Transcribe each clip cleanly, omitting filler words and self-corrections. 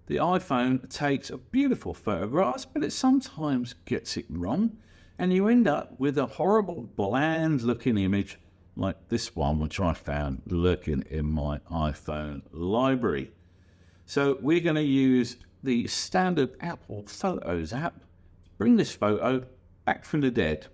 The iPhone takes beautiful photographs, but it sometimes gets it wrong, and you end up with a horrible, bland-looking image like this one, which I found lurking in my iPhone library. So we're going to use the standard Apple Photos app to bring this photo back from the dead.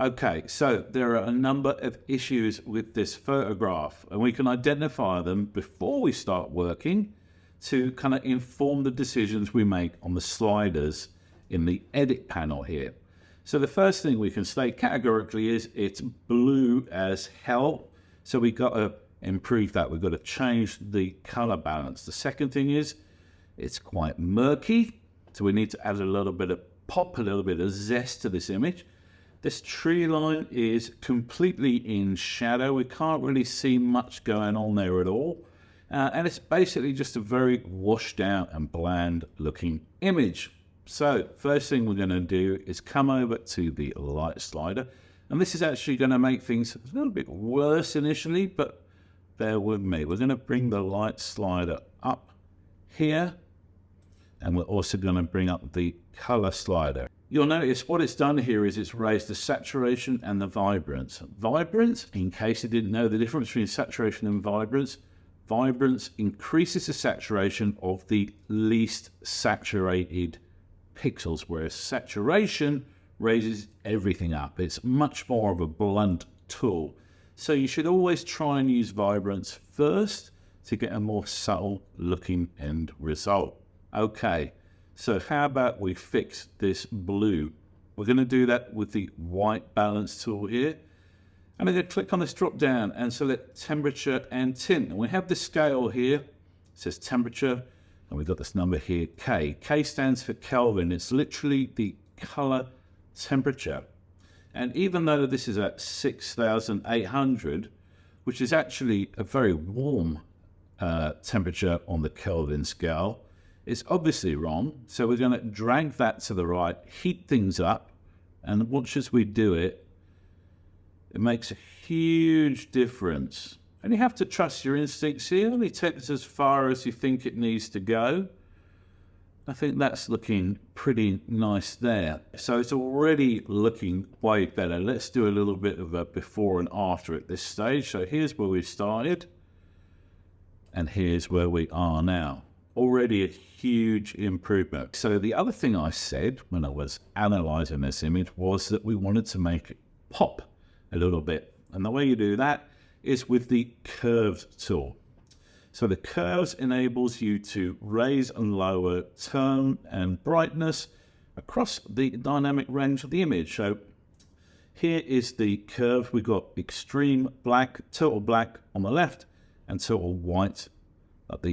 Okay, so there are a number of issues with this photograph, and we can identify them before we start working to kind of inform the decisions we make on the sliders in the edit panel here. So the first thing we can state categorically is it's blue as hell. So we've got to improve that. We've got to change the color balance. The second thing is it's quite murky. So we need to add a little bit of pop, a little bit of zest to this image. This tree line is completely in shadow. We can't really see much going on there at all. And it's basically just a very washed out and bland looking image. So first thing we're going to do is come over to the light slider. And this is actually going to make things a little bit worse initially, but bear with me. We're going to bring the light slider up here. And we're also going to bring up the color slider. You'll notice what it's done here is it's raised the saturation and the vibrance. Vibrance, in case you didn't know the difference between saturation and vibrance, vibrance increases the saturation of the least saturated pixels, whereas saturation raises everything up. It's much more of a blunt tool. So you should always try and use vibrance first to get a more subtle looking end result. Okay. So how about we fix this blue? We're going to do that with the white balance tool here. And I'm going to click on this drop down and select temperature and tint. And we have the scale here. It says temperature, and we've got this number here, K. K stands for Kelvin. It's literally the color temperature. And even though this is at 6,800, which is actually a very warm temperature on the Kelvin scale, it's obviously wrong, so we're going to drag that to the right, heat things up, and watch as we do it. It makes a huge difference. And you have to trust your instincts here. Only take this as far as you think it needs to go. I think that's looking pretty nice there. So it's already looking way better. Let's do a little bit of a before and after at this stage. So here's where we started, and here's where we are now. Already a huge improvement. So the other thing I said when I was analyzing this image was that we wanted to make it pop a little bit. And the way you do that is with the curves tool. So the curves enables you to raise and lower tone and brightness across the dynamic range of the image. So here is the curve. We've got extreme black, total black on the left, and total white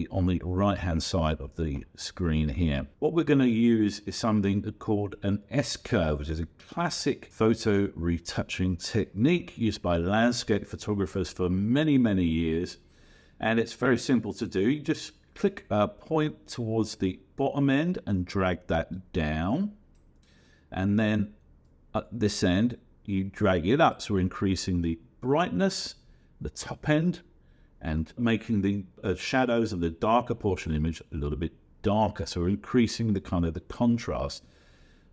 on the right hand side of the screen here. What we're going to use is something called an SCurve, which is a classic photo retouching technique used by landscape photographers for many, many years. And it's very simple to do. You just click a point towards the bottom end and drag that down. And then at this end, you drag it up. So we're increasing the brightness, the top end, and making the shadows of the darker portion of the image a little bit darker. So we're increasing the kind of the contrast.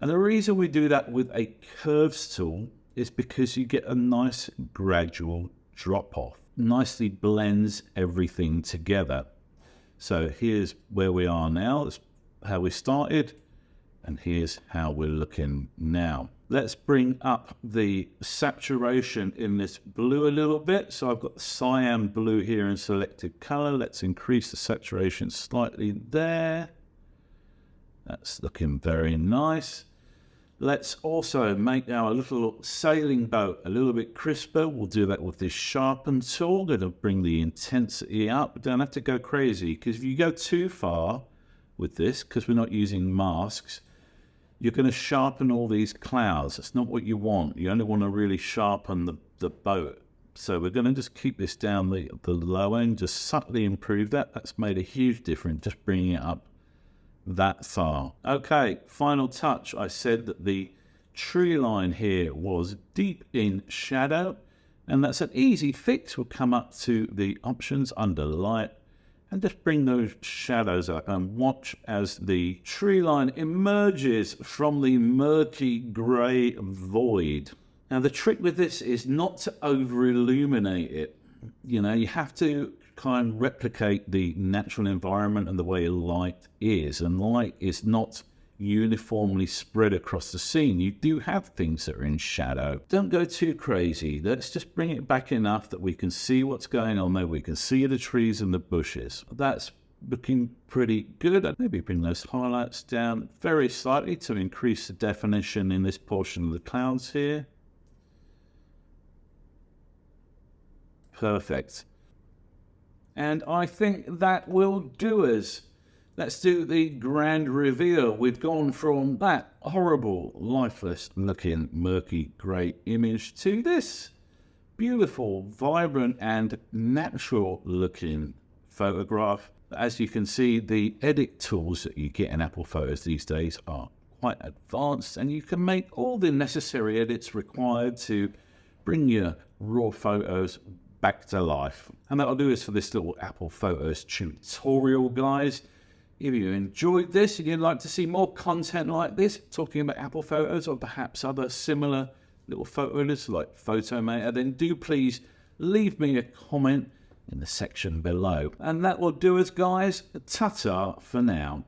And the reason we do that with a curves tool is because you get a nice gradual drop off. Nicely blends everything together. So here's where we are now. That's how we started. And here's how we're looking now. Let's bring up the saturation in this blue a little bit. So I've got the cyan blue here in selected color. Let's increase the saturation slightly there. That's looking very nice. Let's also make our little sailing boat a little bit crisper. We'll do that with this sharpen tool. It'll bring the intensity up. Don't have to go crazy, because if you go too far with this, because we're not using masks, you're going to sharpen all these clouds. That's not what you want. You only want to really sharpen the boat. So we're going to just keep this down the low end, just subtly improve that. That's made a huge difference, just bringing it up that far. Okay, final touch. I said that the tree line here was deep in shadow, and that's an easy fix. We'll come up to the options under light and just bring those shadows up and watch as the tree line emerges from the murky grey void. Now the trick with this is not to over illuminate it. You know, you have to kind of replicate the natural environment and the way light is, and light is not uniformly spread across the scene. You do have things that are in shadow. Don't go too crazy. Let's just bring it back enough that we can see what's going on there. We can see the trees and the bushes. That's looking pretty good. I'd maybe bring those highlights down very slightly to increase the definition in this portion of the clouds here. Perfect. And I think that will do us. Let's do the grand reveal. We've gone from that horrible, lifeless looking, murky grey image to this beautiful, vibrant and natural looking photograph. As you can see, the edit tools that you get in Apple Photos these days are quite advanced, and you can make all the necessary edits required to bring your raw photos back to life. And that'll do us for this little Apple Photos tutorial, guys. If you enjoyed this and you'd like to see more content like this, talking about Apple Photos or perhaps other similar little photo editors like Photomator, then do please leave me a comment in the section below. And that will do us, guys. Ta-ta for now.